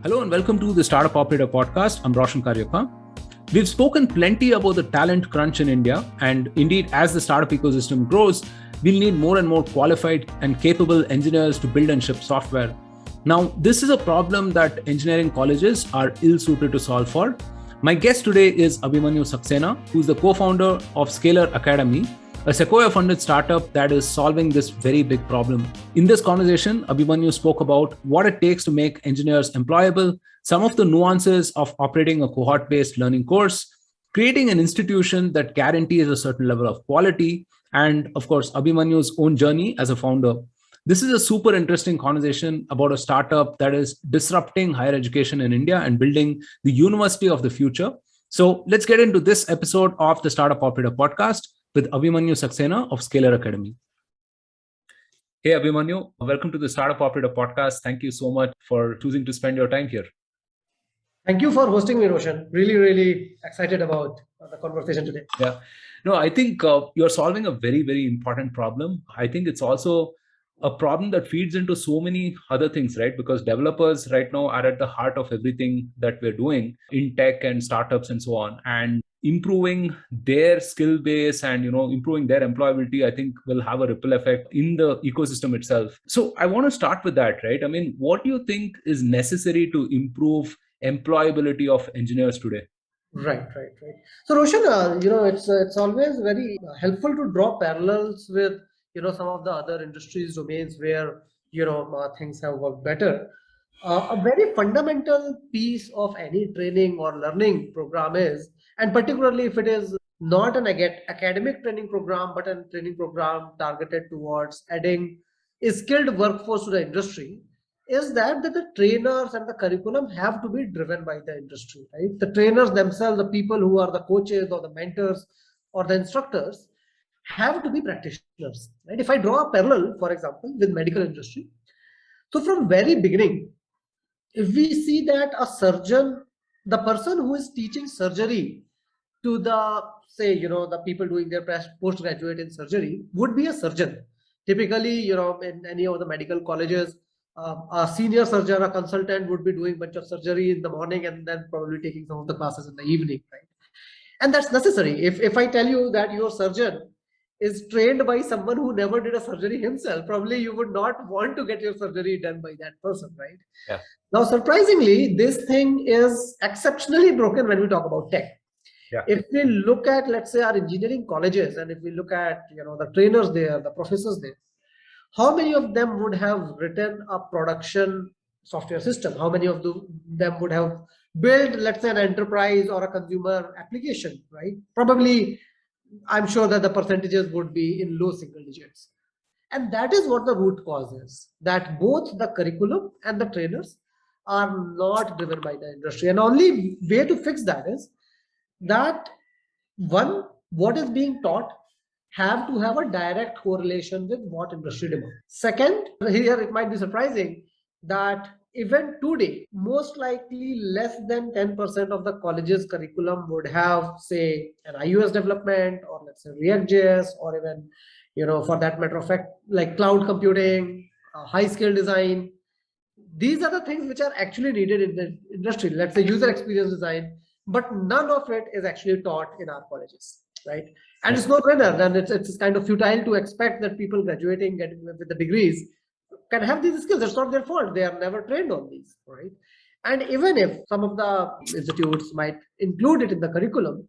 Hello and welcome to the Startup Operator Podcast. I'm Roshan Karyappa. We've spoken plenty about the talent crunch in India, and indeed, as the startup ecosystem grows, we'll need more and more qualified and capable engineers to build and ship software. Now, this is a problem that engineering colleges are ill-suited to solve for. My guest today is Abhimanyu Saxena, who's the co-founder of Scalar Academy, a Sequoia-funded startup that is solving this very big problem. In this conversation, Abhimanyu spoke about what it takes to make engineers employable, some of the nuances of operating a cohort-based learning course, creating an institution that guarantees a certain level of quality, and of course, Abhimanyu's own journey as a founder. This is a super interesting conversation about a startup that is disrupting higher education in India and building the university of the future. So let's get into this episode of the Startup Operator Podcast with Abhimanyu Saxena of Scalar Academy. Hey, Abhimanyu, welcome to the Startup Operator Podcast. Thank you so much for choosing to spend your time here. Thank you for hosting me, Roshan. Really excited about the conversation today. Yeah, no, I think you're solving a very, very important problem. I think it's also a problem that feeds into so many other things, right? Because developers right now are at the heart of everything that we're doing in tech and startups and so on. And improving their skill base and improving their employability, I think will have a ripple effect in the ecosystem itself. So I want to start with that, right? I mean, what do you think is necessary to improve employability of engineers today? Right. So, Roshan, it's always very helpful to draw parallels with some of the other industries domains where things have worked better. A very fundamental piece of any training or learning program is, and particularly if it is not an academic training program, but a training program targeted towards adding a skilled workforce to the industry, is that the trainers and the curriculum have to be driven by the industry, right? The trainers themselves, the people who are the coaches or the mentors or the instructors, have to be practitioners, right? If I draw a parallel, for example, with medical industry, so from very beginning, if we see that a surgeon, the person who is teaching surgery to the, say, the people doing their postgraduate in surgery would be a surgeon. Typically, in any of the medical colleges, a senior surgeon, a consultant would be doing a bunch of surgery in the morning and then probably taking some of the classes in the evening, right? And that's necessary. If I tell you that your surgeon is trained by someone who never did a surgery himself, probably you would not want to get your surgery done by that person, right? Yeah. Now, surprisingly, this thing is exceptionally broken when we talk about tech. Yeah. If we look at, let's say, our engineering colleges, and if we look at the trainers there, the professors there, how many of them would have written a production software system? How many of them would have built, let's say, an enterprise or a consumer application, right? Probably, I'm sure that the percentages would be in low single digits. And that is what the root cause is, that both the curriculum and the trainers are not driven by the industry. And only way to fix that is that, one, what is being taught have to have a direct correlation with what industry demands. Second, here it might be surprising that even today, most likely less than 10% of the college's curriculum would have, say, an iOS development, or let's say React.js, or even, for that matter of fact, like cloud computing, high skill design. These are the things which are actually needed in the industry, let's say user experience design, but none of it is actually taught in our colleges, right? And it's no brainer, then it's kind of futile to expect that people graduating with the degrees can have these skills. It's not their fault. They are never trained on these, right? And even if some of the institutes might include it in the curriculum,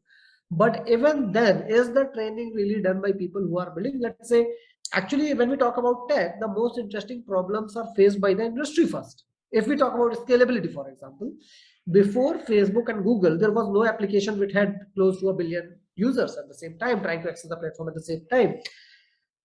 but even then, is the training really done by people who are building? Let's say, actually, when we talk about tech, the most interesting problems are faced by the industry first. If we talk about scalability, for example, before Facebook and Google, there was no application which had close to 1 billion users at the same time trying to access the platform at the same time.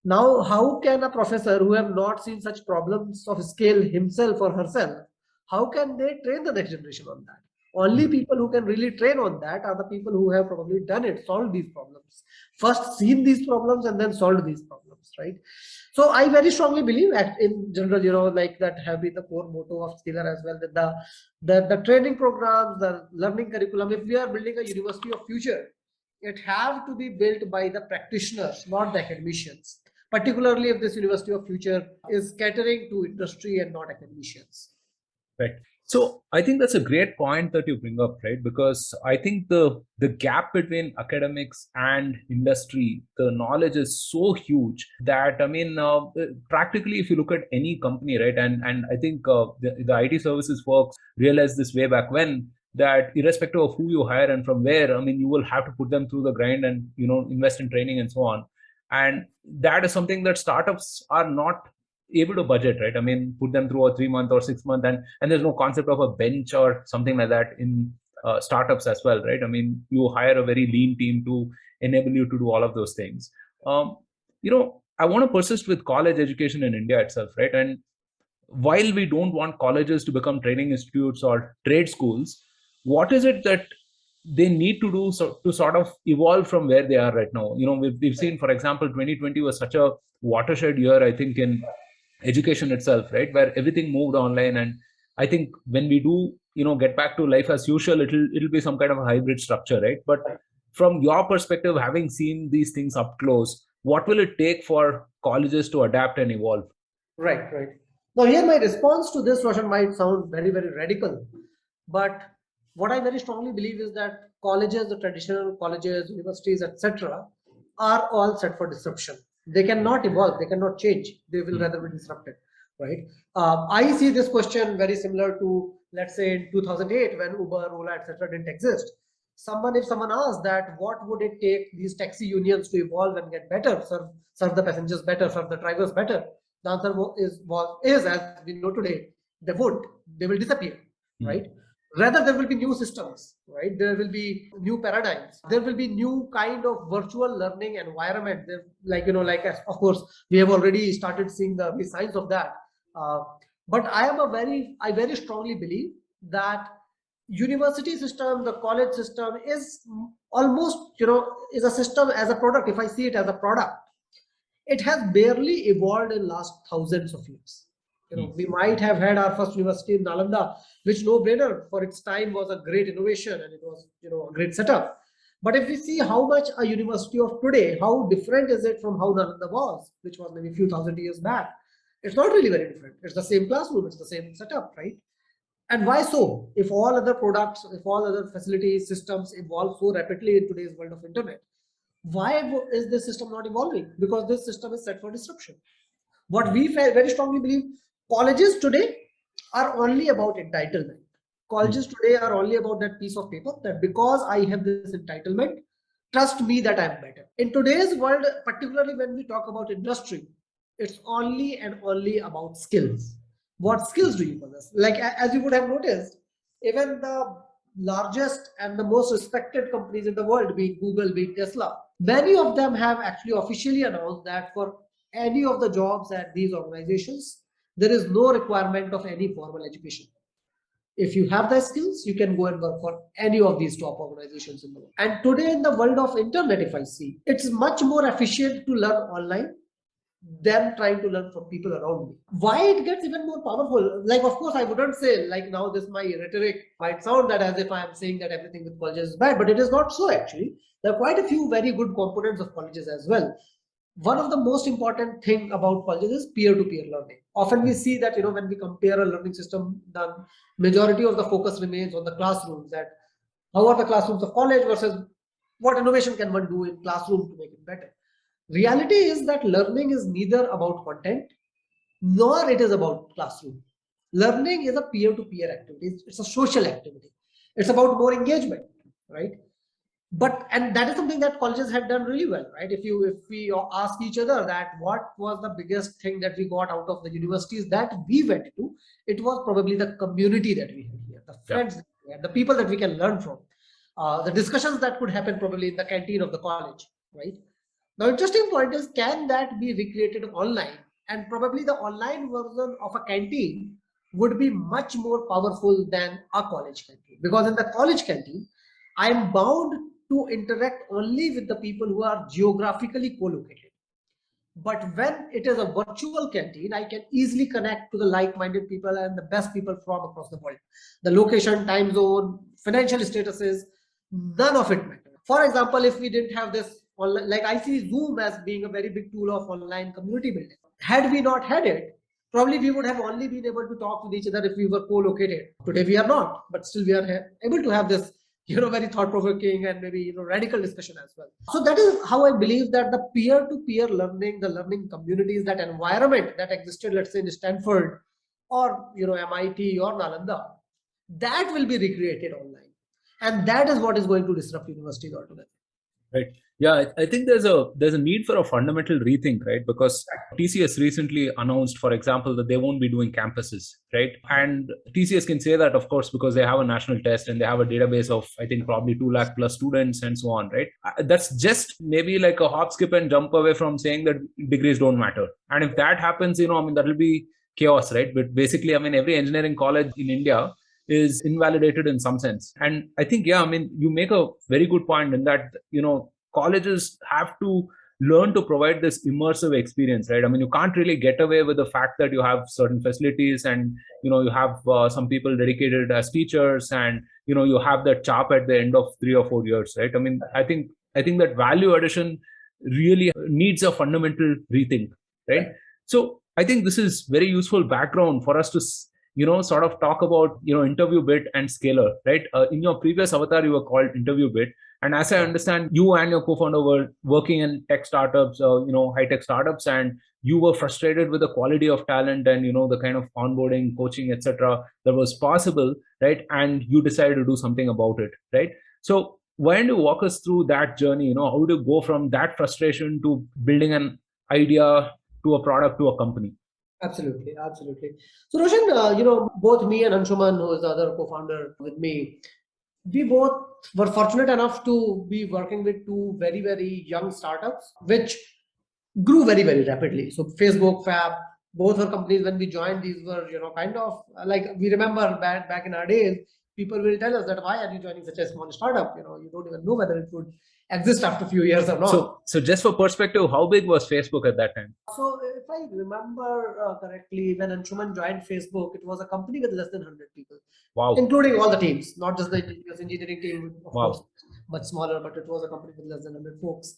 Now, how can a professor who have not seen such problems of scale himself or herself, how can they train the next generation on that? Only people who can really train on that are the people who have probably done it, solved these problems, first seen these problems and then solved these problems, right? So I very strongly believe that in general, like that have been the core motto of Scalar as well, that the training programs, the learning curriculum, if we are building a university of future, it have to be built by the practitioners, not the academicians, particularly if this university of future is catering to industry and not academicians. Right. So I think that's a great point that you bring up, right? Because I think the gap between academics and industry, the knowledge is so huge that practically, if you look at any company, right, and I think the IT services folks realized this way back when, that irrespective of who you hire and from where, I mean, you will have to put them through the grind and invest in training and so on. And that is something that startups are not able to budget, right? I mean, put them through a 3 month or 6 month, and there's no concept of a bench or something like that in startups as well, right? I mean, you hire a very lean team to enable you to do all of those things. I want to persist with college education in India itself, right? And while we don't want colleges to become training institutes or trade schools, what is it that they need to do to sort of evolve from where they are right now? We've seen, for example, 2020 was such a watershed year, I think, in education itself, right, where everything moved online. And I think when we do get back to life as usual, it'll be some kind of a hybrid structure, right? But from your perspective, having seen these things up close, what will it take for colleges to adapt and evolve? Right, right. Now, here my response to this, Roshan, might sound very, very radical, but what I very strongly believe is that colleges, the traditional colleges, universities, etc., are all set for disruption. They cannot evolve, they cannot change, they will rather be disrupted, right? I see this question very similar to, let's say, in 2008 when Uber, Ola, etc. didn't exist. If someone asks that, what would it take these taxi unions to evolve and get better, serve the passengers better, serve the drivers better? The answer is, as we know today, they will disappear, right? Rather, there will be new systems, right? There will be new paradigms. There will be new kind of virtual learning environment. There, of course, we have already started seeing the signs of that. But I very strongly believe that university system, the college system is almost, is a system as a product. If I see it as a product, it has barely evolved in last thousands of years. We might have had our first university in Nalanda, which no brainer for its time was a great innovation and it was, a great setup. But if we see how much a university of today, how different is it from how Nalanda was, which was maybe a few thousand years back? It's not really very different. It's the same classroom, it's the same setup, right? And why so? If all other products, if all other facilities, systems evolve so rapidly in today's world of internet, why is this system not evolving? Because this system is set for disruption. What we very strongly believe, colleges today are only about entitlement. Colleges today are only about that piece of paper that because I have this entitlement, trust me that I'm better. In today's world, particularly when we talk about industry, it's only and only about skills. What skills do you possess? Like, as you would have noticed, even the largest and the most respected companies in the world, being Google, being Tesla, many of them have actually officially announced that for any of the jobs at these organizations, there is no requirement of any formal education. If you have the skills, you can go and work for any of these top organizations in the world. And today in the world of internet, if I see, it's much more efficient to learn online than trying to learn from people around me. Why it gets even more powerful? Like, of course, I wouldn't say, like, now this my rhetoric might sound that as if I am saying that everything with colleges is bad, but it is not so actually. There are quite a few very good components of colleges as well. One of the most important thing about colleges is peer-to-peer learning. Often we see that, when we compare a learning system, the majority of the focus remains on the classrooms, that how are the classrooms of college versus what innovation can one do in classroom to make it better. Reality is that learning is neither about content nor it is about classroom. Learning is a peer-to-peer activity. It's a social activity. It's about more engagement, right? And that is something that colleges have done really well, right? If we ask each other that what was the biggest thing that we got out of the universities that we went to, it was probably the community that we had here, the friends, that we had, the people that we can learn from, the discussions that could happen probably in the canteen of the college, right? Now, interesting point is, can that be recreated online? And probably the online version of a canteen would be much more powerful than a college canteen, because in the college canteen, I am bound to interact only with the people who are geographically co-located. But when it is a virtual canteen, I can easily connect to the like-minded people and the best people from across the world. The location, time zone, financial statuses, none of it matters. For example, if we didn't have this online, like I see Zoom as being a very big tool of online community building. Had we not had it, Probably we would have only been able to talk with each other if we were co-located. Today we are not, but still we are able to have this, very thought-provoking and maybe radical discussion as well. So that is how I believe that the peer-to-peer learning, the learning communities, that environment that existed, let's say in Stanford or MIT or Nalanda, that will be recreated online, and that is what is going to disrupt universities altogether. Right. Yeah, I think there's a need for a fundamental rethink, right? Because TCS recently announced, for example, that they won't be doing campuses, right? And TCS can say that, of course, because they have a national test and they have a database of, I think, probably 2 lakh plus students and so on, right? That's just maybe like a hop, skip, and jump away from saying that degrees don't matter. And if that happens, that'll be chaos, right? But basically, every engineering college in India is invalidated in some sense. And I think, you make a very good point in that, colleges have to learn to provide this immersive experience, right? You can't really get away with the fact that you have certain facilities and, you have some people dedicated as teachers and, you have that chap at the end of 3 or 4 years, right? I think that value addition really needs a fundamental rethink, right? So I think this is very useful background for us to sort of talk about, interview bit and scaler, right? In your previous avatar, you were called interview bit. And as I understand, you and your co-founder were working in tech startups, high-tech startups, and you were frustrated with the quality of talent and, the kind of onboarding, coaching, etc. that was possible, right? And you decided to do something about it, right? So why don't you walk us through that journey? How do you go from that frustration to building an idea to a product to a company? Absolutely. So Roshan, both me and Anshuman, who is the other co-founder with me, we both were fortunate enough to be working with 2 very, very young startups, which grew very, very rapidly. So Facebook, Fab, both were companies when we joined. These were, kind of like, we remember back in our days, people will tell us that why are you joining such a small startup? You don't even know whether it would exist after a few years or not. So just for perspective, how big was Facebook at that time? So if I remember correctly, when Anshuman joined Facebook, it was a company with less than 100 people. Wow. Including all the teams, not just the engineering team, of Wow. course, much smaller, but it was a company with less than 100 folks.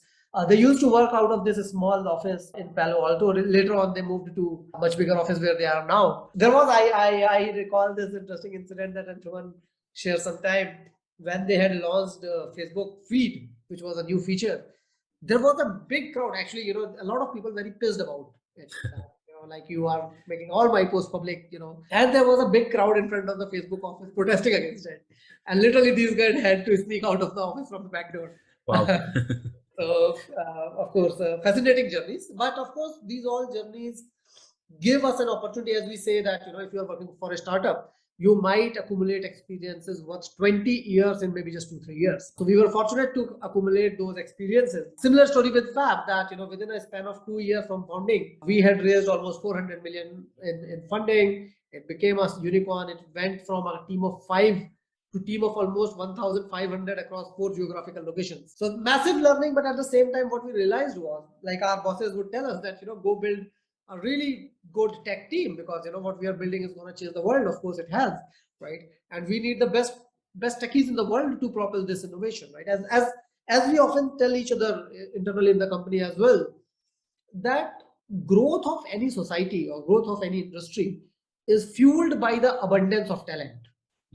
They used to work out of this small office in Palo Alto. Later on, they moved to a much bigger office where they are now. There was, I recall this interesting incident that Anshuman shared sometime when they had launched Facebook Feed, which was a new feature. There was a big crowd. Actually, a lot of people very pissed about it. Like, you are making all my posts public, and there was a big crowd in front of the Facebook office protesting against it. And literally these guys had to sneak out of the office from the back door. Wow. So, of course, fascinating journeys. But of course, these all journeys give us an opportunity, as we say that, if you are working for a startup, you might accumulate experiences worth 20 years in maybe just 2-3 years. So we were fortunate to accumulate those experiences. Similar story with Fab, that within a span of 2 years from founding, we had raised almost 400 million in funding. It became a unicorn. It went from a team of 5 to team of almost 1,500 across 4 geographical locations. So massive learning, but at the same time, what we realized was, like, our bosses would tell us that, go build a really good tech team, because what we are building is going to change the world. Of course it has, right? And we need the best techies in the world to propel this innovation, right? As we often tell each other internally in the company as well, that growth of any society or growth of any industry is fueled by the abundance of talent,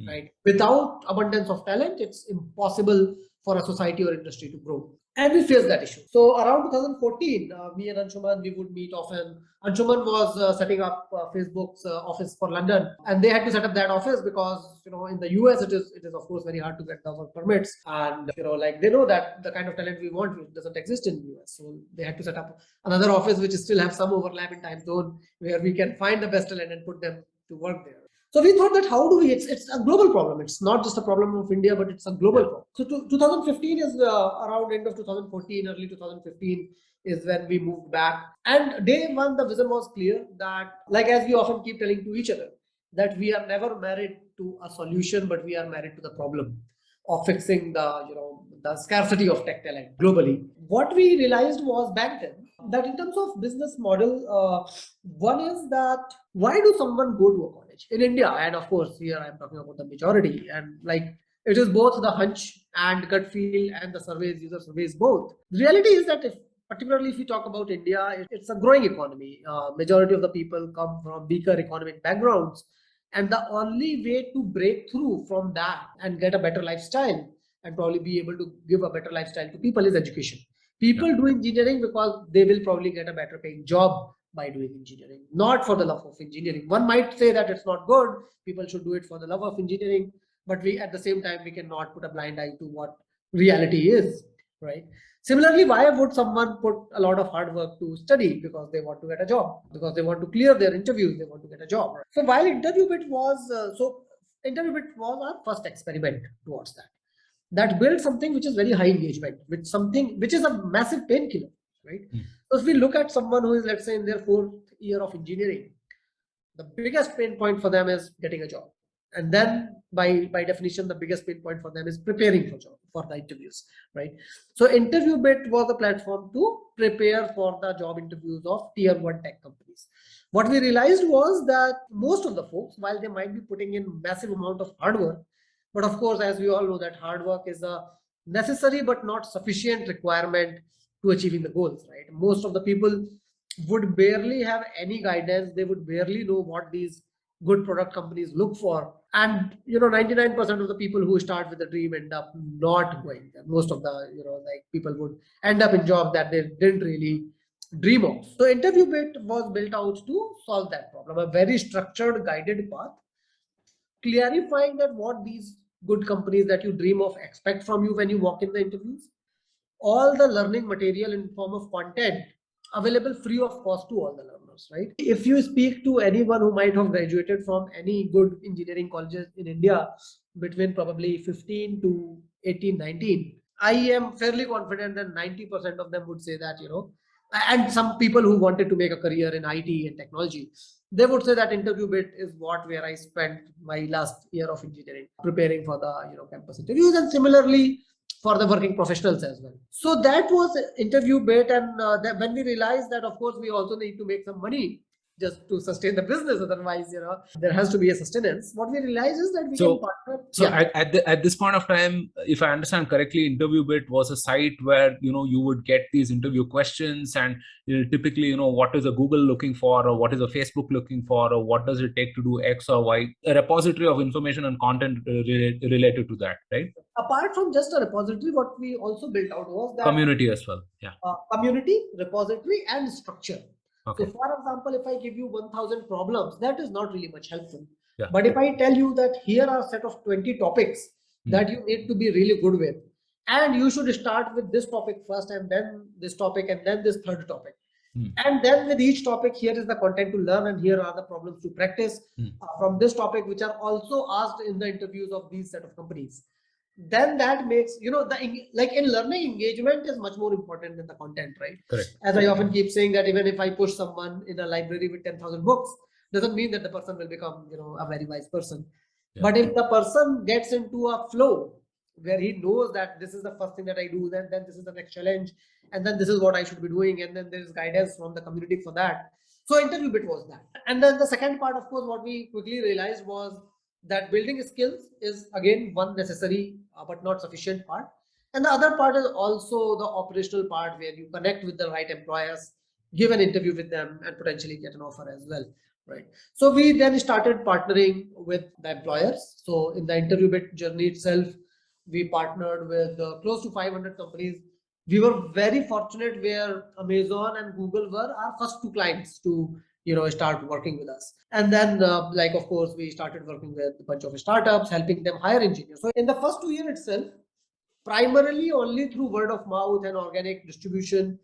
right? Without abundance of talent, it's impossible for a society or industry to grow. And we faced that issue. So around 2014, me and Anshuman, we would meet often. Anshuman was setting up Facebook's office for London, and they had to set up that office because, in the US, it is of course very hard to get the work permits. And, like, they know that the kind of talent we want doesn't exist in the US. So they had to set up another office which still have some overlap in time zone, where we can find the best talent and put them to work there. So we thought that how do we, it's a global problem. It's not just a problem of India, but it's a global problem. So 2015 is around end of 2014, early 2015 is when we moved back. And day one, the vision was clear that, like, as we often keep telling to each other, that we are never married to a solution, but we are married to the problem of fixing the scarcity of tech talent globally. What we realized was back then that in terms of business model, one is that why do someone go to a college in India? And of course, here I'm talking about the majority, and like, it is both the hunch and gut feel and the surveys, user surveys both. The reality is that if particularly if you talk about India, it's a growing economy. Majority of the people come from weaker economic backgrounds, and the only way to break through from that and get a better lifestyle and probably be able to give a better lifestyle to people is education. People do engineering because they will probably get a better paying job by doing engineering, not for the love of engineering. One might say that it's not good. People should do it for the love of engineering, but we at the same time we cannot put a blind eye to what reality is, right? Similarly, why would someone put a lot of hard work to study? Because they want to get a job, because they want to clear their interviews, they want to get a job. Right? So while interview bit was our first experiment towards that built something which is very high engagement, with something which is a massive painkiller, right? So if we look at someone who is, let's say, in their 4th year of engineering, the biggest pain point for them is getting a job, and then by definition the biggest pain point for them is preparing for the interviews, right? So interview bit was a platform to prepare for the job interviews of tier 1 tech companies. What we realized was that most of the folks, while they might be putting in massive amount of hard work, but of course, as we all know, that hard work is a necessary but not sufficient requirement to achieving the goals, right? Most of the people would barely have any guidance. They would barely know what these good product companies look for. And 99% of the people who start with a dream end up not going there. Most of the people would end up in jobs that they didn't really dream of. So interview bit was built out to solve that problem, a very structured, guided path, clarifying that what these good companies that you dream of expect from you when you walk in the interviews, all the learning material in form of content available free of cost to all the learners, right? If you speak to anyone who might have graduated from any good engineering colleges in India between probably 15 to 18, 19, I am fairly confident that 90% of them would say that, and some people who wanted to make a career in IT and technology, they would say that interview bit is where I spent my last year of engineering preparing for the campus interviews, and similarly for the working professionals as well. So that was interview bit, and when we realized that, of course, we also need to make some money just to sustain the business. Otherwise, there has to be a sustenance. What we realized is that we can partner. So at this point of time, if I understand correctly, Interview Bit was a site where you would get these interview questions, and typically what is a Google looking for, or what is a Facebook looking for, or what does it take to do X or Y, a repository of information and content related to that, right? Apart from just a repository, what we also built out was that community as well. Community, repository, and structure. Okay. So for example, if I give you 1000 problems, that is not really much helpful. Yeah. But if I tell you that here are a set of 20 topics that you need to be really good with, and you should start with this topic first, and then this topic, and then this third topic, and then with each topic, here is the content to learn, and here are the problems to practice from this topic, which are also asked in the interviews of these set of companies. Then that makes in learning, engagement is much more important than the content, right? Correct. As I often keep saying that even if I push someone in a library with 10,000 books, doesn't mean that the person will become a very wise person. Yeah. But if the person gets into a flow where he knows that this is the first thing that I do, then this is the next challenge, and then this is what I should be doing, and then there is guidance from the community for that. So interview bit was that. And then the second part, of course, what we quickly realized was that building skills is again one necessary but not sufficient part, and the other part is also the operational part, where you connect with the right employers, give an interview with them, and potentially get an offer as well, right? So we then started partnering with the employers. So in the interview bit journey itself, we partnered with close to 500 companies. We were very fortunate where Amazon and Google were our first 2 clients to start working with us. And then of course, we started working with a bunch of startups, helping them hire engineers. So in the first 2 years itself, primarily only through word of mouth and organic distribution,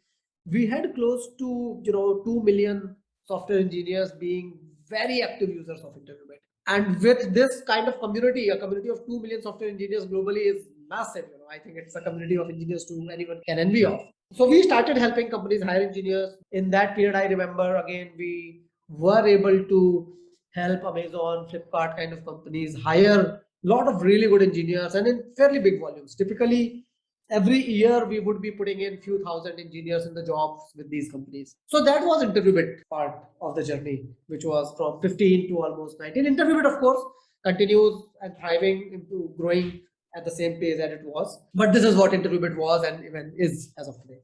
we had close to 2 million software engineers being very active users of Interview Bit. And with this kind of community, a community of 2 million software engineers globally is massive. I think it's a community of engineers anyone can envy of. So we started helping companies hire engineers. In that period, I remember, again, we were able to help Amazon, Flipkart kind of companies hire a lot of really good engineers, and in fairly big volumes. Typically, every year we would be putting in few thousand engineers in the jobs with these companies. So that was Interview Bit part of the journey, which was from 15 to almost 19. Interview Bit, of course, continues and thriving into growing at the same pace that it was. But this is what Interview Bit was and even is as of today.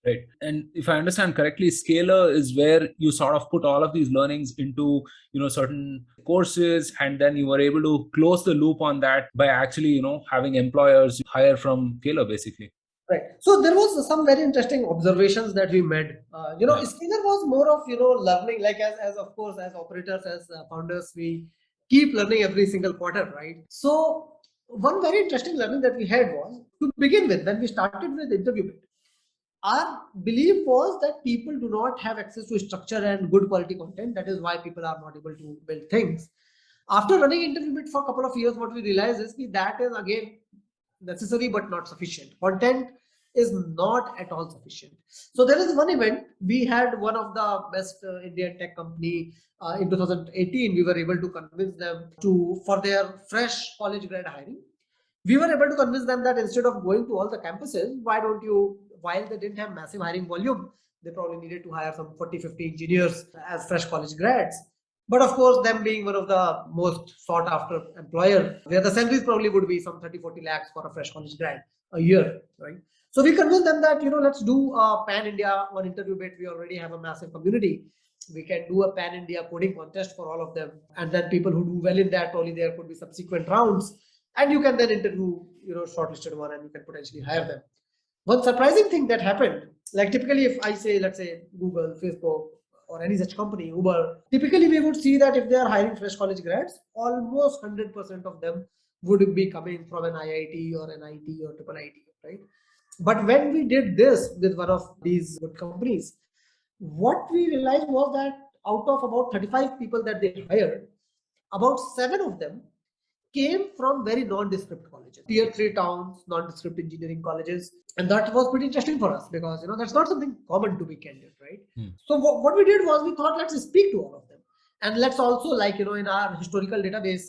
Right. And if I understand correctly, Scalar is where you sort of put all of these learnings into, certain courses, and then you were able to close the loop on that by actually, having employers hire from Scalar, basically. Right. So there was some very interesting observations that we made. Yeah. Scalar was more of learning, like as of course as operators, as founders, we keep learning every single quarter, right? So one very interesting learning that we had was, to begin with, when we started with InterviewBit, our belief was that people do not have access to structure and good quality content. That is why people are not able to build things. After running InterviewBit for a couple of years, what we realized is that is again necessary but not sufficient. Content is not at all sufficient. So there is one event. We had one of the best Indian tech company in 2018. We were able to convince them to, for their fresh college grad hiring, we were able to convince them that instead of going to all the campuses, why don't you, while they didn't have massive hiring volume, they probably needed to hire some 40, 50 engineers as fresh college grads. But of course, them being one of the most sought after employer, where the salaries probably would be some 30, 40 lakhs for a fresh college grad a year, right? So we convinced them that, let's do a pan India on InterviewBit. We already have a massive community. We can do a pan India coding contest for all of them. And then people who do well in that, probably there could be subsequent rounds. And you can then interview, shortlisted one, and you can potentially hire them. One surprising thing that happened, like typically if I say, let's say Google, Facebook, or any such company, Uber, typically we would see that if they are hiring fresh college grads, almost 100% of them would be coming from an IIT or an IT or triple IT, right? But when we did this with one of these good companies, what we realized was that out of about 35 people that they hired, about 7 of them came from very nondescript colleges, tier 3 towns, nondescript engineering colleges. And that was pretty interesting for us because, that's not something common, to be candid, right? So what we did was, we thought, let's speak to all of them. And let's also, like, in our historical database,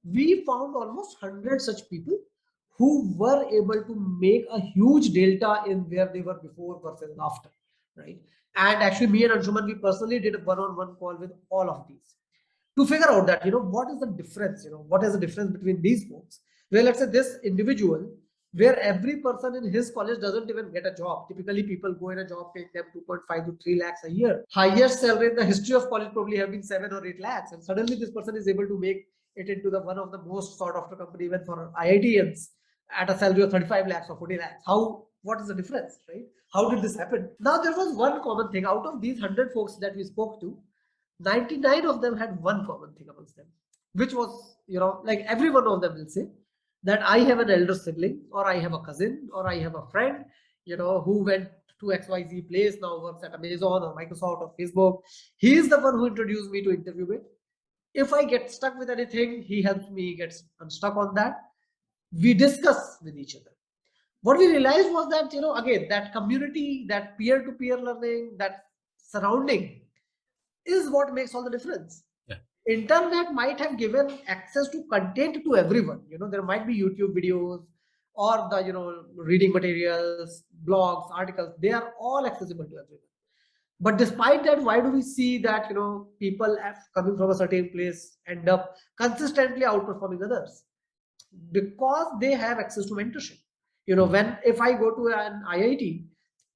we found almost 100 such people who were able to make a huge delta in where they were before versus after, right? And actually, me and Anshuman, we personally did a one-on-one call with all of these to figure out that, what is the difference, what is the difference between these folks, where let's say this individual, where every person in his college doesn't even get a job. Typically people go in a job paying them 2.5 to 3 lakhs a year. Highest salary in the history of college probably have been 7 or 8 lakhs. And suddenly this person is able to make it into the one of the most sought after company even for IITians at a salary of 35 lakhs or 40 lakhs. What is the difference, right? How did this happen? Now there was one common thing. Out of these 100 folks that we spoke to, 99 of them had one common thing amongst them, which was, like every one of them will say that I have an elder sibling, or I have a cousin, or I have a friend, who went to XYZ place, now works at Amazon or Microsoft or Facebook. He is the one who introduced me to InterviewBit. If I get stuck with anything, he helps me get unstuck on that. We discuss with each other. What we realized was that, again, that community, that peer-to-peer learning, that surrounding is what makes all the difference. Yeah. Internet might have given access to content to everyone. There might be YouTube videos or the, reading materials, blogs, articles, they are all accessible to everyone. But despite that, why do we see that, people coming from a certain place end up consistently outperforming others? Because they have access to mentorship. If I go to an IIT,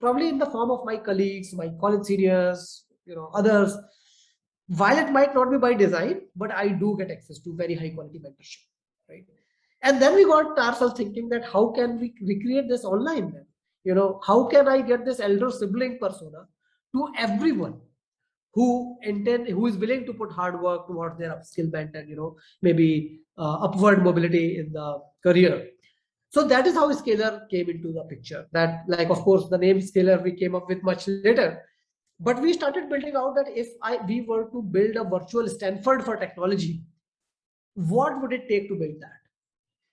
probably in the form of my colleagues, my college seniors, others, while it might not be by design, but I do get access to very high quality mentorship, right? And then we got ourselves thinking that how can we recreate this online then? How can I get this elder sibling persona to everyone who is willing to put hard work towards their upskillment and, maybe upward mobility in the career. So that is how Scalar came into the picture. That, like, of course, the name Scalar we came up with much later. But we started building out that if we were to build a virtual Stanford for technology, what would it take to build that?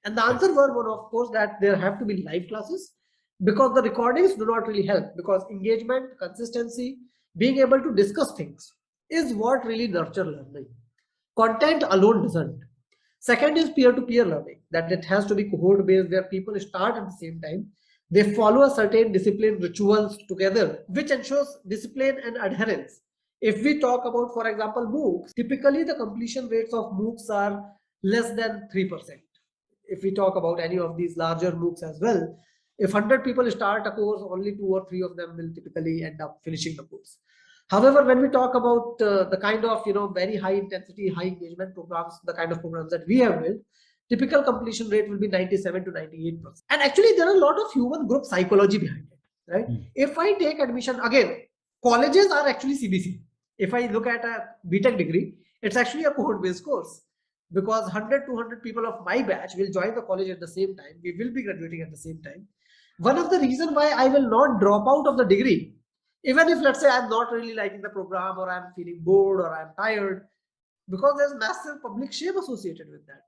And the answer was, one, of course, that there have to be live classes, because the recordings do not really help, because engagement, consistency, being able to discuss things is what really nurture learning. Content alone doesn't. Second is peer-to-peer learning, that it has to be cohort-based, where people start at the same time. They follow a certain discipline rituals together, which ensures discipline and adherence. If we talk about, for example, MOOCs, typically the completion rates of MOOCs are less than 3%. If we talk about any of these larger MOOCs as well, If 100 people start a course, only 2 or 3 of them will typically end up finishing the course. However, when we talk about the kind of very high intensity, high engagement programs, the kind of programs that we have built, typical completion rate will be 97 to 98%. And actually, there are a lot of human group psychology behind it, right? If I take admission again, colleges are actually CBC. If I look at a BTech degree, it's actually a cohort-based course, because 100 200 people of my batch will join the college at the same time. We will be graduating at the same time. One of the reasons why I will not drop out of the degree, even if, let's say, I'm not really liking the program, or I'm feeling bored, or I'm tired, because there's massive public shame associated with that.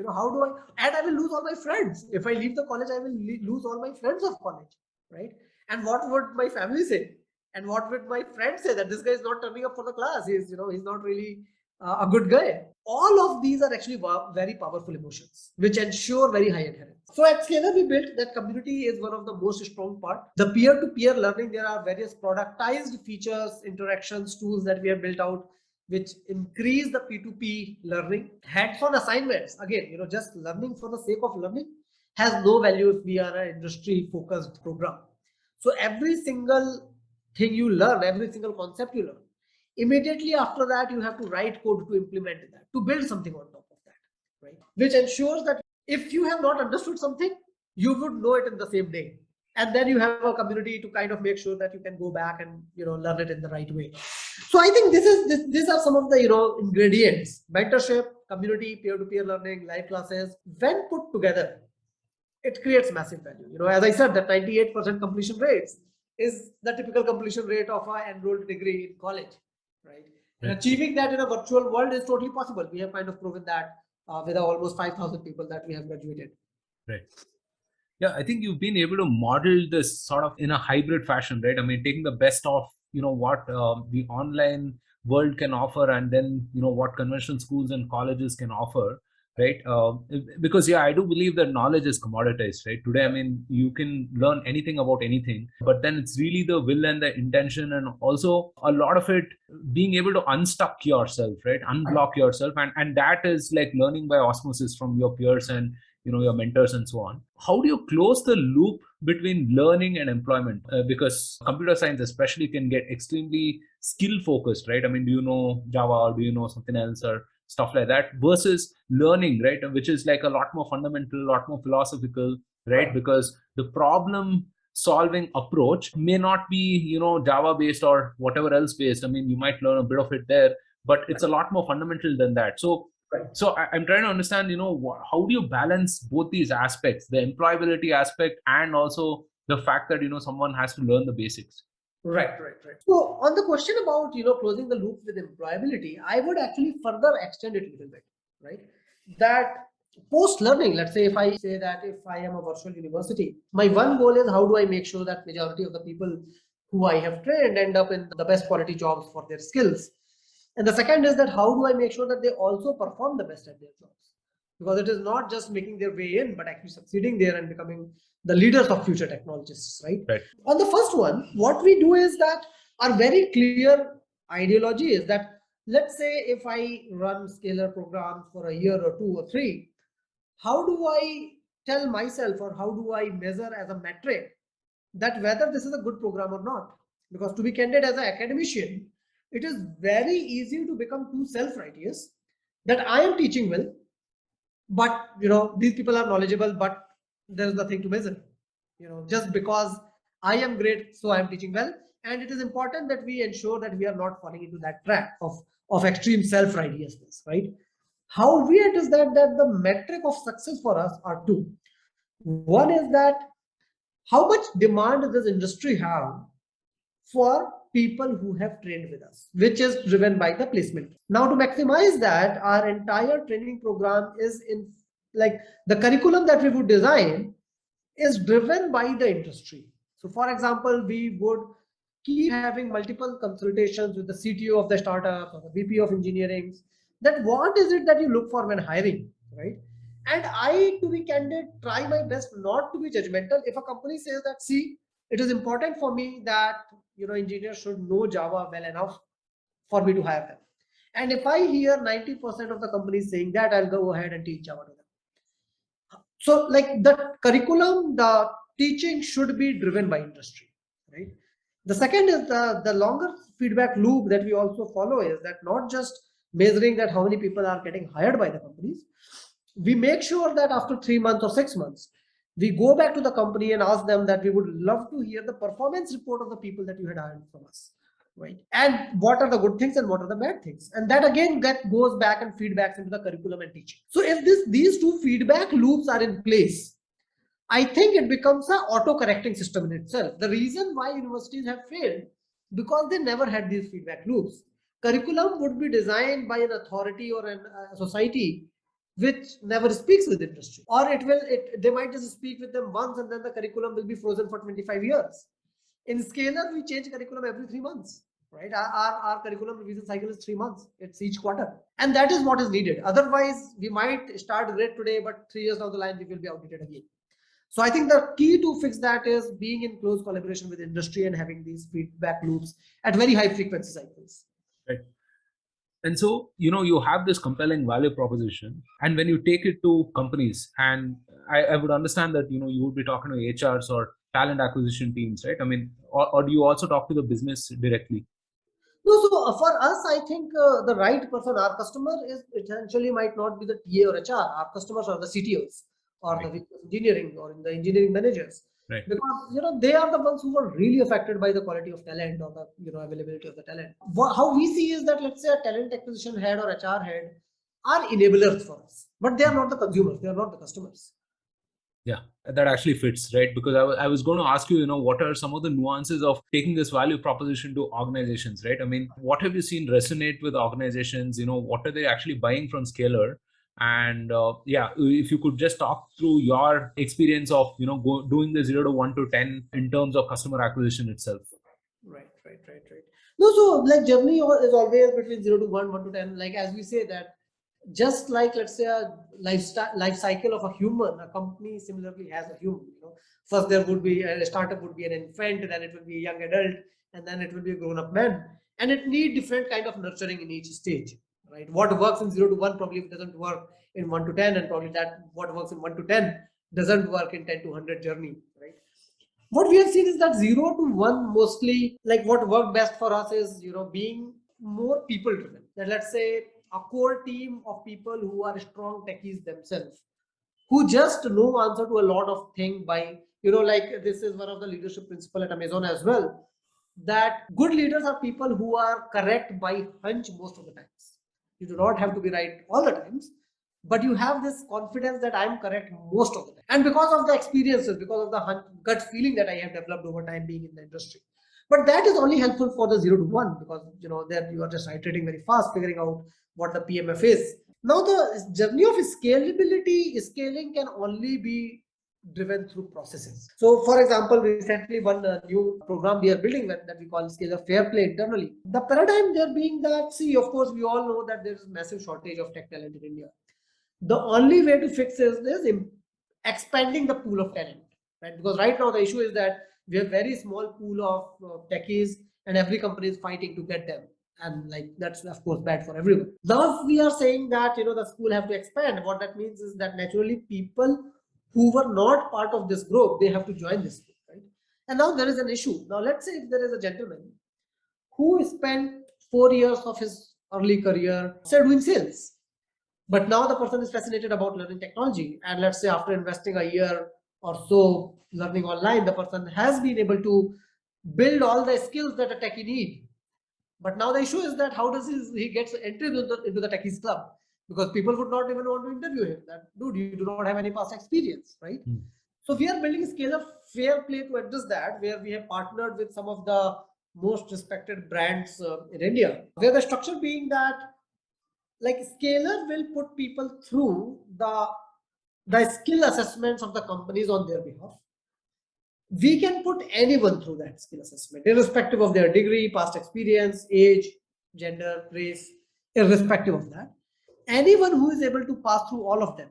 How do and I will lose all my friends. If I leave the college, I will lose all my friends of college, right? And what would my family say? And what would my friends say? That this guy is not turning up for the class. He's not really a good guy. All of these are actually very powerful emotions, which ensure very high adherence. So at Scalar, we built that community is one of the most strong part. The peer-to-peer learning, there are various productized features, interactions, tools that we have built out, which increase the P2P learning. Hands-on assignments, again, just learning for the sake of learning has no value if we are an industry-focused program. So every single thing you learn, every single concept you learn, immediately after that, you have to write code to implement that, to build something on top of that, right? Which ensures that if you have not understood something, you would know it in the same day. And then you have a community to kind of make sure that you can go back and learn it in the right way. So I think these are some of the ingredients: mentorship, community, peer-to-peer learning, live classes. When put together, it creates massive value. As I said, that 98% completion rates is the typical completion rate of an enrolled degree in college, right? And achieving that in a virtual world is totally possible. We have kind of proven that with almost 5,000 people that we have graduated. Right. Yeah, I think you've been able to model this sort of in a hybrid fashion, right? I mean, taking the best of what the online world can offer, and then what conventional schools and colleges can offer, right? Because I do believe that knowledge is commoditized, right? Today, I mean, you can learn anything about anything, but then it's really the will and the intention, and also a lot of it being able to unstuck yourself, right? Unblock yourself, and that is like learning by osmosis from your peers and your mentors and so on. How do you close the loop between learning and employment? Because computer science especially can get extremely skill focused, right? I mean, do you know Java, or do you know something else, or stuff like that, versus learning, right, which is like a lot more fundamental, a lot more philosophical, right? Because the problem solving approach may not be Java based or whatever else based. I mean, you might learn a bit of it there, but it's a lot more fundamental than that. So I'm trying to understand, how do you balance both these aspects, the employability aspect and also the fact that, someone has to learn the basics? Right. So on the question about, closing the loop with employability, I would actually further extend it a little bit, right? That post-learning, let's say if I say that if I am a virtual university, my one goal is how do I make sure that majority of the people who I have trained end up in the best quality jobs for their skills. And the second is that how do I make sure that they also perform the best at their jobs? Because it is not just making their way in, but actually succeeding there and becoming the leaders of future technologists, right? On the first one, what we do is that our very clear ideology is that, let's say if I run Scalar programs for a year or 2 or 3, how do I tell myself, or how do I measure as a metric that whether this is a good program or not? Because to be candid, as an academician, it is very easy to become too self-righteous that I am teaching well, but these people are knowledgeable, but there's nothing to measure. Just because I am great, so I am teaching well. And it is important that we ensure that we are not falling into that trap of extreme self-righteousness, right? How weird is that the metric of success for us are two. One is that how much demand does this industry have for people who have trained with us, which is driven by the placement. Now, to maximize that, our entire training program is in, like, the curriculum that we would design is driven by the industry. So for example, we would keep having multiple consultations with the CTO of the startup or the VP of engineering, that what is it that you look for when hiring, right? And I, to be candid, try my best not to be judgmental. If a company says that, see, it is important for me that engineers should know Java well enough for me to hire them. And if I hear 90% of the companies saying that, I'll go ahead and teach Java to them. So like the curriculum, the teaching should be driven by industry, right? The second is the longer feedback loop that we also follow is that not just measuring that how many people are getting hired by the companies, we make sure that after 3 months or 6 months, we go back to the company and ask them that we would love to hear the performance report of the people that you had hired from us, right? And what are the good things and what are the bad things? And that again that goes back and feedbacks into the curriculum and teaching. So if these two feedback loops are in place, I think it becomes an auto-correcting system in itself. The reason why universities have failed, because they never had these feedback loops. Curriculum would be designed by an authority or a society which never speaks with industry, or they might just speak with them once and then the curriculum will be frozen for 25 years. In Scalar, we change curriculum every 3 months, right? Our curriculum revision cycle is 3 months. It's each quarter. And that is what is needed. Otherwise, we might start great today, but 3 years down the line, we will be outdated again. So I think the key to fix that is being in close collaboration with industry and having these feedback loops at very high frequency cycles. Right. And so, you have this compelling value proposition, and when you take it to companies, and I would understand that, you would be talking to HRs or talent acquisition teams, right? I mean, or do you also talk to the business directly? No, so for us, I think the right person, our customer is essentially might not be the TA or HR. Our customers are the CTOs or Right. the engineering or the engineering managers. Right. Because they are the ones who are really affected by the quality of talent or the availability of the talent. How we see is that, let's say, a talent acquisition head or HR head are enablers for us, but they are not the consumers, they are not the customers. Yeah, that actually fits, right? Because I was going to ask you, what are some of the nuances of taking this value proposition to organizations, right? I mean, what have you seen resonate with organizations? What are they actually buying from Scalar? And if you could just talk through your experience of, doing the 0 to 1 to 10 in terms of customer acquisition itself. Right. No, so like journey is always between 0 to 1, 1 to 10. Like as we say that, just like let's say a life cycle of a human, a company similarly has a human. First there would be a startup would be an infant, then it will be a young adult, and then it will be a grown-up man, and it need different kind of nurturing in each stage, right? What works in 0 to 1 probably doesn't work in 1 to 10, and probably that what works in 1 to 10 doesn't work in 10 to 100 journey, right? What we have seen is that 0 to 1 mostly, like what worked best for us is being more people driven. That let's say a core team of people who are strong techies themselves, who just know answer to a lot of things by like this is one of the leadership principle at Amazon as well, that good leaders are people who are correct by hunch most of the times. You do not have to be right all the times, but you have this confidence that I'm correct most of the time, and because of the experiences, because of the gut feeling that I have developed over time being in the industry. But that is only helpful for the 0 to 1, because that you are just iterating very fast, figuring out what the PMF is. Now the journey of scaling can only be driven through processes. So for example, recently one new program we are building that we call Scalar Fair Play internally. The paradigm there being that, see, of course we all know that there is massive shortage of tech talent in India. The only way to fix this is expanding the pool of talent, right? Because right now the issue is that we have very small pool of techies, and every company is fighting to get them, and like that's of course bad for everyone. Thus we are saying that the school have to expand. What that means is that naturally people who were not part of this group, they have to join this group, right? And now there is an issue. Now let's say if there is a gentleman who spent 4 years of his early career say doing sales, but now the person is fascinated about learning technology, and let's say after investing a year or so learning online, the person has been able to build all the skills that a techie need. But now the issue is that how does he gets entry into the techies club, because people would not even want to interview him. That dude, you do not have any past experience, right? So we are building a Scalar Fair Play to address that, where we have partnered with some of the most respected brands in India, where the structure being that like Scalar will put people through the skill assessments of the companies on their behalf. We can put anyone through that skill assessment, irrespective of their degree, past experience, age, gender, race, irrespective of that. Anyone who is able to pass through all of them.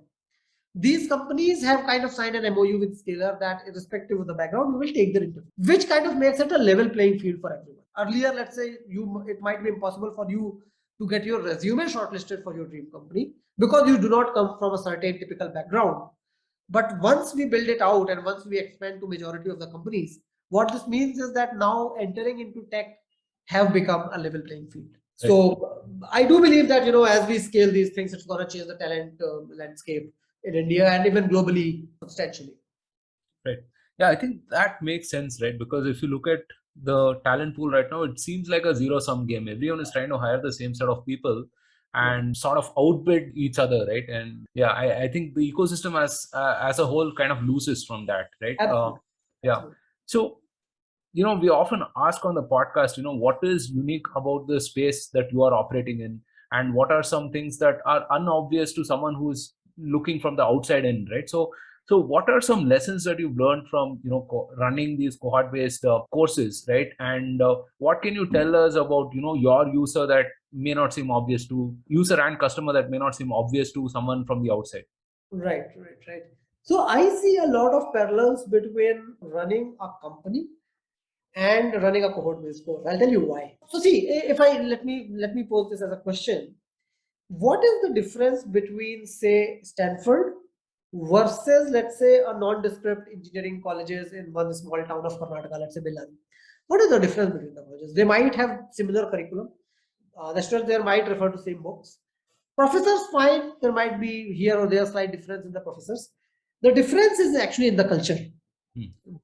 These companies have kind of signed an MOU with Scalar that irrespective of the background, we will take their interview, which kind of makes it a level playing field for everyone. Earlier, let's say it might be impossible for you to get your resume shortlisted for your dream company because you do not come from a certain typical background. But once we build it out and once we expand to majority of the companies, what this means is that now entering into tech have become a level playing field. Right. So I do believe that, as we scale these things, it's going to change the talent landscape in India and even globally substantially. Right. Yeah, I think that makes sense, right? Because if you look at the talent pool right now, it seems like a zero-sum game. Everyone is trying to hire the same set of people and sort of outbid each other, right? And yeah, I think the ecosystem as a whole kind of loses from that, right? Absolutely. Yeah. Absolutely. So, we often ask on the podcast, what is unique about the space that you are operating in, and what are some things that are unobvious to someone who's looking from the outside in, right? So what are some lessons that you've learned from running these cohort based courses, right? And what can you tell us about your user that may not seem obvious to user and customer that may not seem obvious to someone from the outside? Right. So I see a lot of parallels between running a company and running a cohort based course. I'll tell you why. So see, if I let me pose this as a question. What is the difference between, say, Stanford versus, let's say, a nondescript engineering colleges in one small town of Karnataka, let's say Bellary? What is the difference between the colleges? They might have similar curriculum. The students there might refer to same books. Professors, fine, there might be here or there slight difference in the professors. The difference is actually in the culture.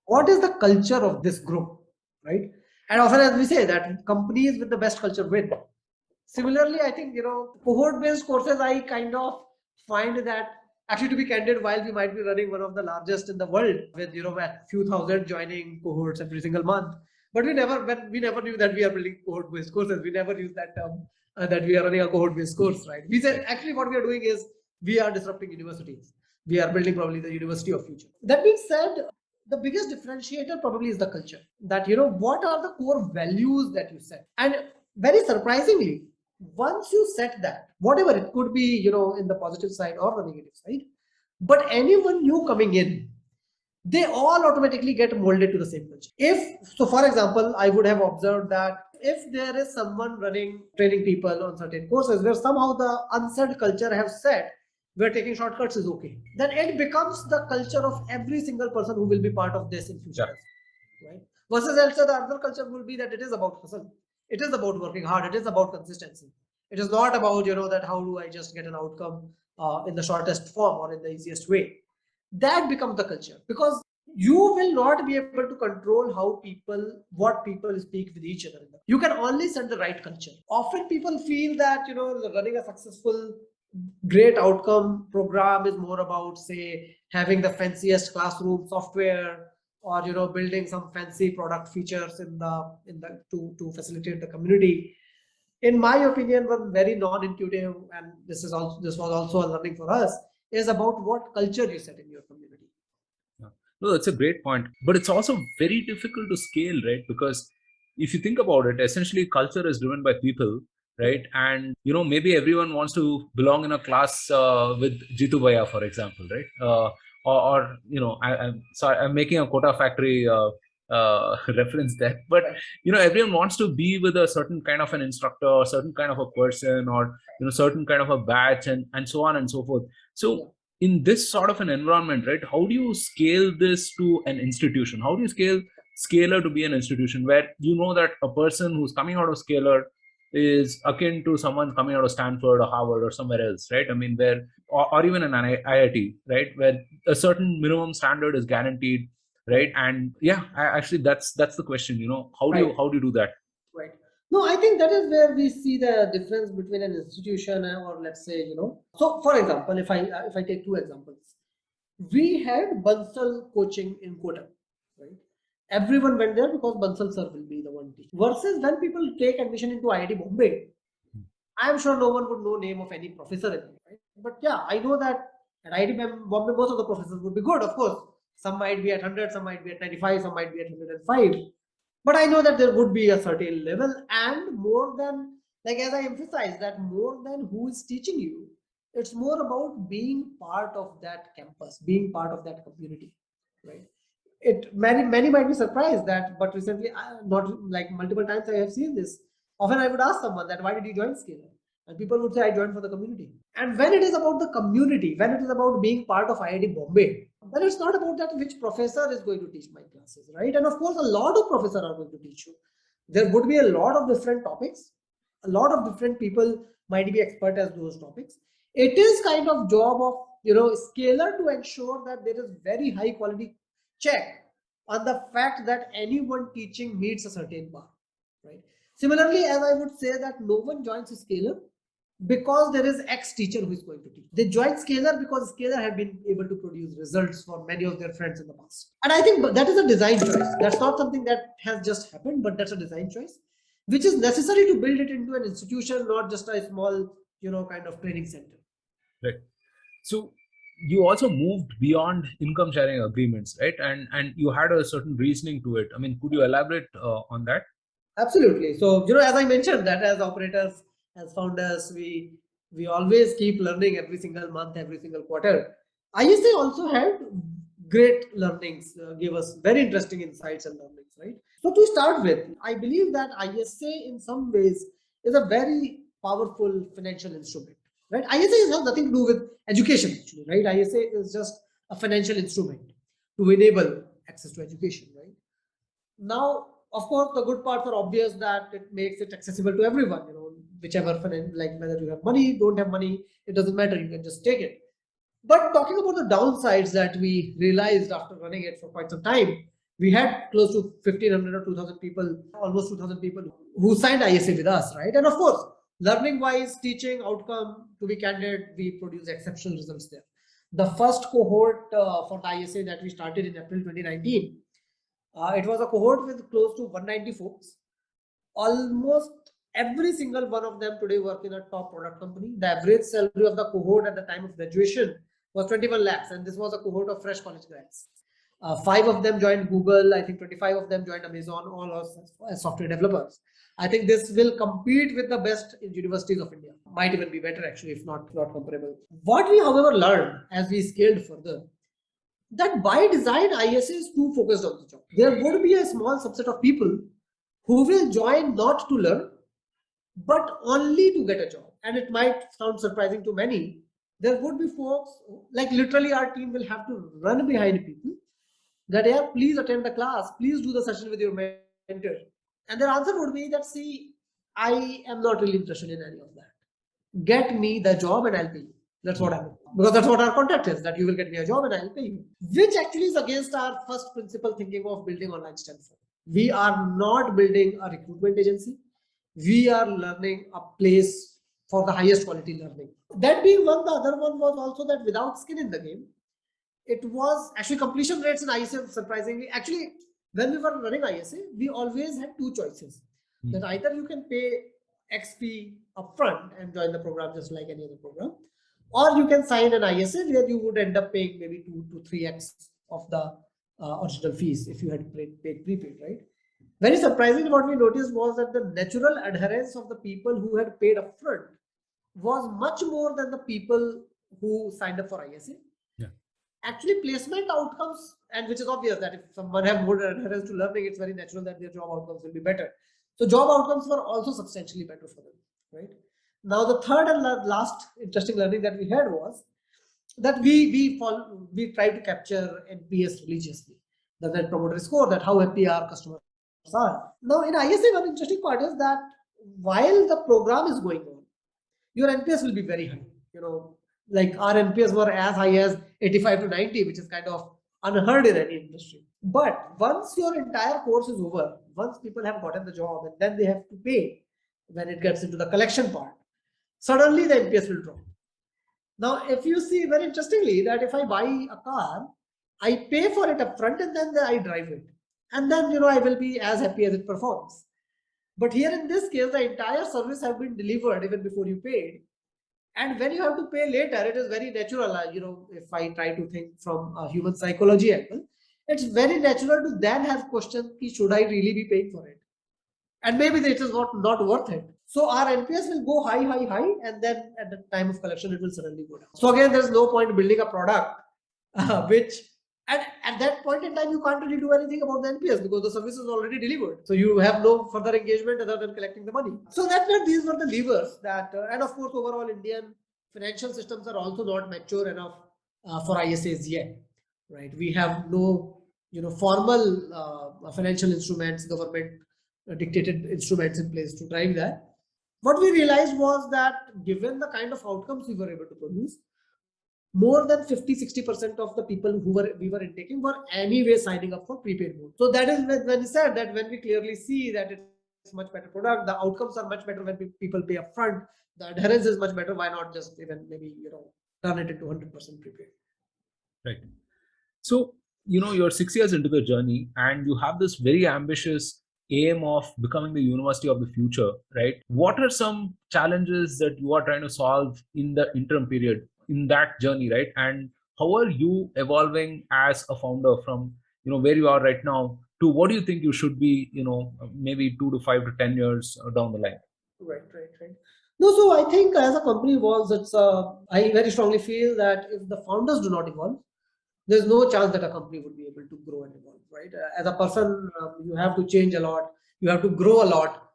What is the culture of this group, right? And often, as we say, that companies with the best culture win. Similarly, I think, cohort-based courses, I kind of find that, actually, to be candid, while we might be running one of the largest in the world with, a few thousand joining cohorts every single month, but we never knew that we are building cohort-based courses. We never used that term, that we are running a cohort-based course, right? We said, actually, what we are doing is we are disrupting universities. We are building probably the university of future. That being said, the biggest differentiator probably is the culture. That, what are the core values that you set? And very surprisingly, once you set that, whatever it could be, in the positive side or the negative side, but anyone new coming in, they all automatically get molded to the same culture. For example, I would have observed that if there is someone running training people on certain courses where somehow the unsaid culture have set where taking shortcuts is okay, then it becomes the culture of every single person who will be part of this in future. Yeah. Right? Versus also the other culture will be that it is about hustle. It is about working hard. It is about consistency. It is not about, that how do I just get an outcome in the shortest form or in the easiest way. That becomes the culture, because you will not be able to control what people speak with each other. You can only set the right culture. Often people feel that, running a successful, great outcome program is more about, say, having the fanciest classroom software, or building some fancy product features in the to facilitate the community. In my opinion, one very non-intuitive, and this was also a learning for us, is about what culture you set in your community. No, that's a great point. But it's also very difficult to scale, right? Because if you think about it, essentially culture is driven by people, right? And maybe everyone wants to belong in a class with Jitu Bhaiya, for example, right? I'm making a Kota Factory reference there, but everyone wants to be with a certain kind of an instructor, or certain kind of a person, or certain kind of a batch, and so on and so forth. So in this sort of an environment, right, how do you scale this to an institution? How do you scale Scalar to be an institution where that a person who's coming out of Scalar is akin to someone coming out of Stanford or Harvard or somewhere else, right? I mean, or even an IIT, right, where a certain minimum standard is guaranteed, right? And actually, that's the question. How do you do that? Right. No, I think that is where we see the difference between an institution or, let's say, So, for example, if I take two examples, we had Bansal coaching in Kota, right? Everyone went there because Bansal sir will be the one teacher. Versus when people take admission into IIT Bombay, I'm sure no one would know name of any professor in it, right? But yeah, I know that at IIT Bombay, most of the professors would be good, of course. Some might be at 100, some might be at 95, some might be at 105. But I know that there would be a certain level, and more than, like, as I emphasize, that more than who is teaching you, it's more about being part of that campus, being part of that community, right? Many might be surprised that, but recently, not like multiple times I have seen this. Often I would ask someone that, why did you join Scalar? And people would say, I joined for the community. And when it is about the community, when it is about being part of IIT Bombay, Then it's not about that which professor is going to teach my classes, right? And of course, a lot of professors are going to teach you. There would be a lot of different topics. A lot of different people might be expert at those topics. It is kind of job of scaler to ensure that there is very high quality check on the fact that anyone teaching meets a certain bar, right? Similarly, as I would say that no one joins Scalar because there is X teacher who is going to teach. They join Scalar because Scalar have been able to produce results for many of their friends in the past. And I think that is a design choice. That's not something that has just happened, but that's a design choice, which is necessary to build it into an institution, not just a small, kind of training center. Right. So you also moved beyond income sharing agreements, right? And you had a certain reasoning to it. I mean, could you elaborate on that? Absolutely. So, as I mentioned, that as operators, as founders, we always keep learning every single month, every single quarter. ISA also had great learnings, gave us very interesting insights and learnings, right? So to start with, I believe that ISA in some ways is a very powerful financial instrument, right? ISA has nothing to do with education, actually, right? ISA is just a financial instrument to enable access to education, right? Now, of course, the good parts are obvious that it makes it accessible to everyone, whichever, like whether you have money, don't have money, it doesn't matter, you can just take it. But talking about the downsides that we realized after running it for quite some time, we had close to 1,500 or 2,000 people, almost 2,000 people who signed ISA with us, right? And of course, learning wise, teaching outcome, to be candid, we produce exceptional results there. The first cohort for the ISA that we started in April 2019, it was a cohort with close to 190 folks. Almost every single one of them today work in a top product company. The average salary of the cohort at the time of graduation was 21 lakhs, and this was a cohort of fresh college grads. 5 of them joined Google. I think 25 of them joined Amazon, all as software developers. I think this will compete with the best universities of India. Might even be better, actually, if not comparable. What we, however, learned as we scaled further, that by design, ISA is too focused on the job. There would be a small subset of people who will join not to learn, but only to get a job. And it might sound surprising to many. There would be folks, like literally our team will have to run behind people that, yeah, please attend the class, please do the session with your mentor. And their answer would be that, see, I am not really interested in any of that. Get me the job and I'll pay you. That's what I mean. Because that's what our contract is, that you will get me a job and I'll pay you. Which actually is against our first principle thinking of building online STEM. We are not building a recruitment agency. We are learning a place for the highest quality learning. That being one, the other one was also that without skin in the game, it was actually completion rates in ISA surprisingly. Actually, when we were running ISA, we always had two choices. That either you can pay XP upfront and join the program just like any other program, or you can sign an ISA where you would end up paying maybe 2 to 3x of the original fees if you had paid prepaid, right? Very surprisingly, what we noticed was that the natural adherence of the people who had paid upfront was much more than the people who signed up for ISA. Yeah. Actually, placement outcomes, and which is obvious that if someone have more adherence to learning, it's very natural that their job outcomes will be better. So job outcomes were also substantially better for them, right? Now, the third and last interesting learning that we had was that we try to capture NPS religiously, the Net Promoter Score, that how happy our customers are. Now, in ISA, one interesting part is that while the program is going on, your NPS will be very high. Like our NPS were as high as 85 to 90, which is kind of unheard in any industry. But once your entire course is over, once people have gotten the job and then they have to pay, when it gets into the collection part, suddenly the NPS will drop. Now, if you see very interestingly that if I buy a car, I pay for it upfront and then I drive it. And then, I will be as happy as it performs. But here in this case, the entire service has been delivered even before you paid. And when you have to pay later, it is very natural. If I try to think from a human psychology angle, it's very natural to then have questions, should I really be paying for it? And maybe it is not worth it. So our NPS will go high, and then at the time of collection, it will suddenly go down. So again, there's no point building a product which, and at that point in time, you can't really do anything about the NPS because the service is already delivered. So you have no further engagement other than collecting the money. So these were the levers that, and of course, overall Indian financial systems are also not mature enough for ISAs yet. right? We have no, formal financial instruments, government dictated instruments in place to drive that. What we realized was that given the kind of outcomes we were able to produce, more than 50-60% of the people who we were intaking were anyway signing up for prepaid mode. So that is when we said that when we clearly see that it's much better product, the outcomes are much better when people pay upfront, the adherence is much better. Why not just even maybe turn it into 100% prepaid? Right. So, you're 6 years into the journey and you have this very ambitious aim of becoming the university of the future, right? What are some challenges that you are trying to solve in the interim period in that journey, right? And how are you evolving as a founder from, where you are right now to what do you think you should be, maybe 2 to 5 to 10 years down the line? Right. No, so I think as a company evolves, I very strongly feel that if the founders do not evolve, there's no chance that a company would be able to grow and evolve, right? As a person, you have to change a lot, you have to grow a lot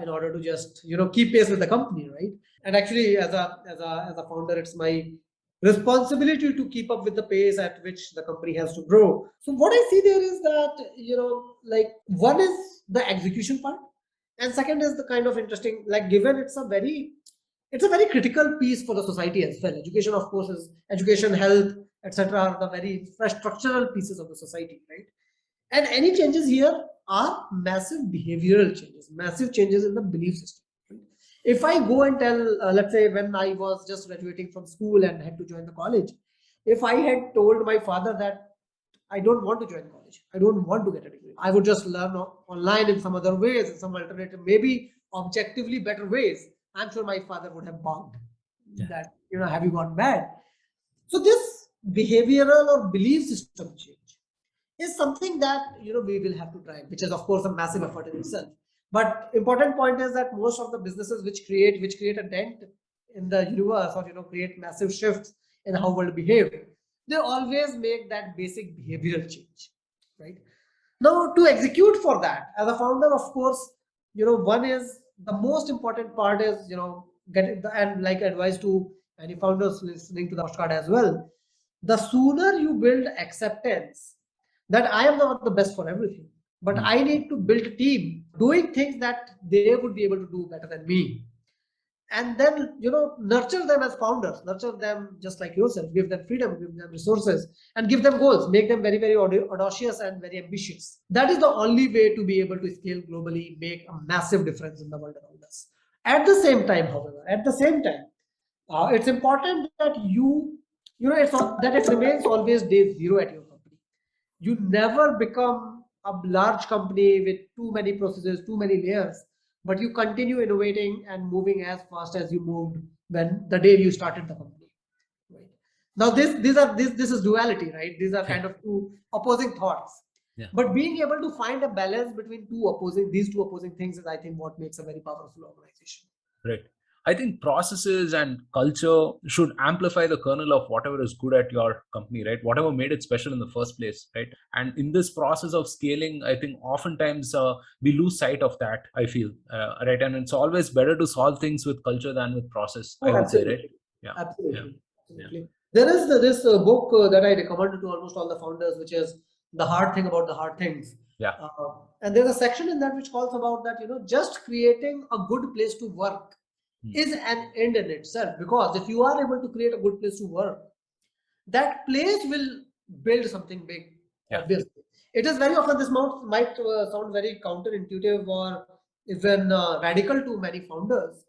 in order to just keep pace with the company, right? And actually, as a founder, it's my responsibility to keep up with the pace at which the company has to grow. So what I see there is that like one is the execution part, and second is the kind of interesting, like given it's a very critical piece for the society as well. Education, of course, is education, health, etc. are the very infrastructural pieces of the society, right? And any changes here are massive behavioral changes, massive changes in the belief system. Right? If I go and tell, let's say when I was just graduating from school and had to join the college, if I had told my father that I don't want to join college, I don't want to get a degree, I would just learn online in some other ways, in some alternative, maybe objectively better ways, I'm sure my father would have bombed that, have you gone mad? So this behavioral or belief system change is something that we will have to drive, which is of course a massive effort in itself. But important point is that most of the businesses which create a dent in the universe or create massive shifts in how world behave, they always make that basic behavioral change, right? Now to execute for that, as a founder, of course, one is the most important part is get the and like advice to any founders listening to the postcard as well. The sooner you build acceptance that I am not the best for everything, but I need to build a team doing things that they would be able to do better than me. And then, nurture them as founders, nurture them just like yourself, give them freedom, give them resources, and give them goals, make them very, very audacious and very ambitious. That is the only way to be able to scale globally, make a massive difference in the world around us. At the same time, however, it's important that that it remains always day zero at your company. You never become a large company with too many processes, too many layers, but you continue innovating and moving as fast as you moved when the day you started the company. Right. Now this is duality, right? These are kind of two opposing thoughts. Yeah. But being able to find a balance between these two opposing things is, I think, what makes a very powerful organization. Right. I think processes and culture should amplify the kernel of whatever is good at your company, right? Whatever made it special in the first place, right? And in this process of scaling, I think oftentimes we lose sight of that, I feel, right? And it's always better to solve things with culture than with process, I would say, right? Yeah. Absolutely. There is this book that I recommended to almost all the founders, which is The Hard Thing About the Hard Things. Yeah. And there's a section in that which calls about that, just creating a good place to work is an end in itself, because if you are able to create a good place to work, that place will build something big. Yeah. Obviously, it is very often, this might sound very counterintuitive or even radical to many founders,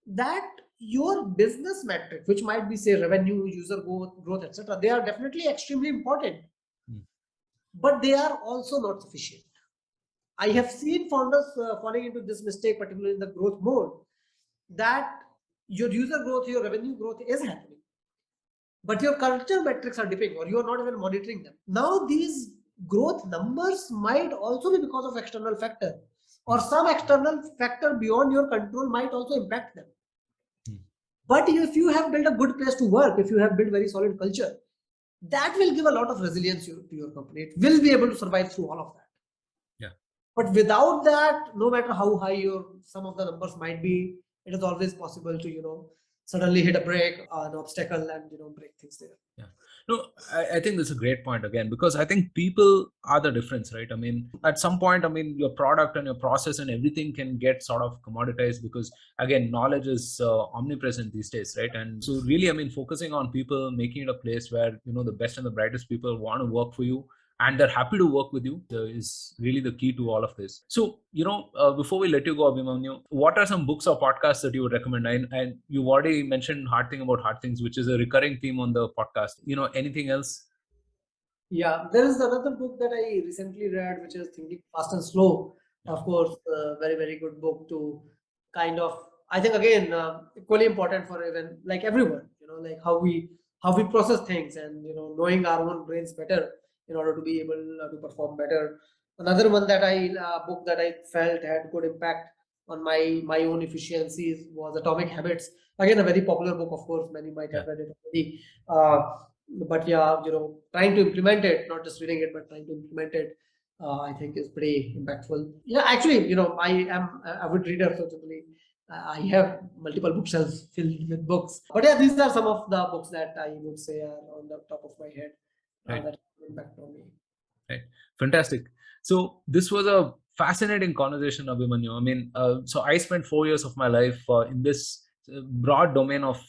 that your business metric, which might be say revenue, user growth, etc., they are definitely extremely important, but they are also not sufficient. I have seen founders falling into this mistake, particularly in the growth mode, that your user growth, your revenue growth is happening, but your culture metrics are dipping or you are not even monitoring them. Now these growth numbers might also be because of external factor, or some external factor beyond your control might also impact them. But if you have built a good place to work, if you have built very solid culture, that will give a lot of resilience to your company. It will be able to survive through all of that. Yeah. But without that, no matter how high some of the numbers might be, it is always possible to suddenly hit a break, an obstacle, and break things there. Yeah. No, I think that's a great point again, because I think people are the difference, right? I mean, at some point, I mean, your product and your process and everything can get sort of commoditized because, again, knowledge is omnipresent these days, right? And so, really, I mean, focusing on people, making it a place where, the best and the brightest people want to work for you and they're happy to work with you is really the key to all of this. So, before we let you go, Abhimanyu, what are some books or podcasts that you would recommend? And you've already mentioned Hard Thing About Hard Things, which is a recurring theme on the podcast. Anything else? Yeah, there is another book that I recently read, which is Thinking Fast and Slow. Yeah. Of course, a very, very good book to kind of, I think again, equally important for even like everyone, like how we process things and, knowing our own brains better in order to be able to perform better. Another one that book that I felt had good impact on my own efficiencies was Atomic Habits. Again, a very popular book, of course, many might have read it already. But yeah, trying to implement it, not just reading it, but trying to implement it, I think is pretty impactful. Yeah, actually, I am an avid reader, so typically I have multiple bookshelves filled with books. But yeah, these are some of the books that I would say are on the top of my head Right. that have impact on me. Right. Fantastic. So this was a fascinating conversation, Abhimanyu. I mean, so I spent 4 years of my life in this broad domain of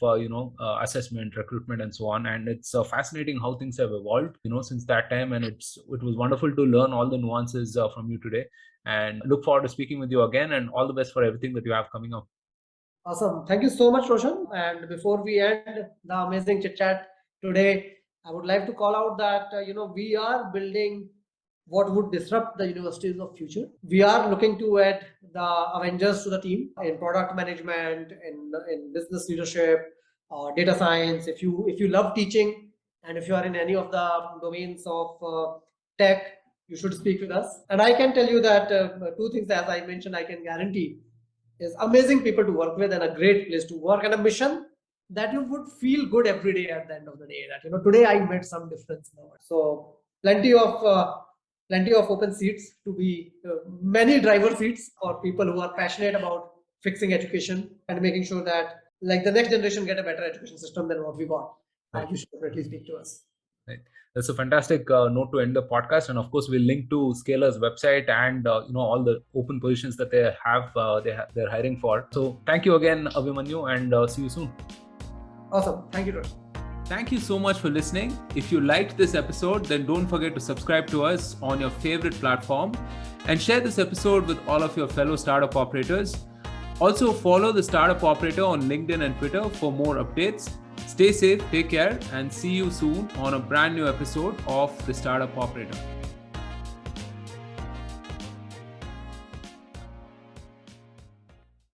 assessment, recruitment, and so on. And it's fascinating how things have evolved, since that time. And it was wonderful to learn all the nuances from you today. And look forward to speaking with you again. And all the best for everything that you have coming up. Awesome. Thank you so much, Roshan. And before we end the amazing chit chat today, I would like to call out that, we are building what would disrupt the universities of future. We are looking to add the Avengers to the team in product management, in business leadership, data science. If you love teaching and if you are in any of the domains of tech, you should speak with us. And I can tell you that two things, as I mentioned, I can guarantee is amazing people to work with and a great place to work and a mission that you would feel good every day at the end of the day. That today I made some difference now. So plenty of open seats to be many driver seats for people who are passionate about fixing education and making sure that like the next generation get a better education system than what we got. Right. You should definitely speak to us. Right. That's a fantastic note to end the podcast. And of course, we'll link to Scalar's website and all the open positions that they have. They're hiring for. So thank you again, Abhimanyu, and see you soon. Awesome. Thank you, Roshan. Thank you so much for listening. If you liked this episode, then don't forget to subscribe to us on your favorite platform and share this episode with all of your fellow startup operators. Also, follow the Startup Operator on LinkedIn and Twitter for more updates. Stay safe, take care, and see you soon on a brand new episode of the Startup Operator.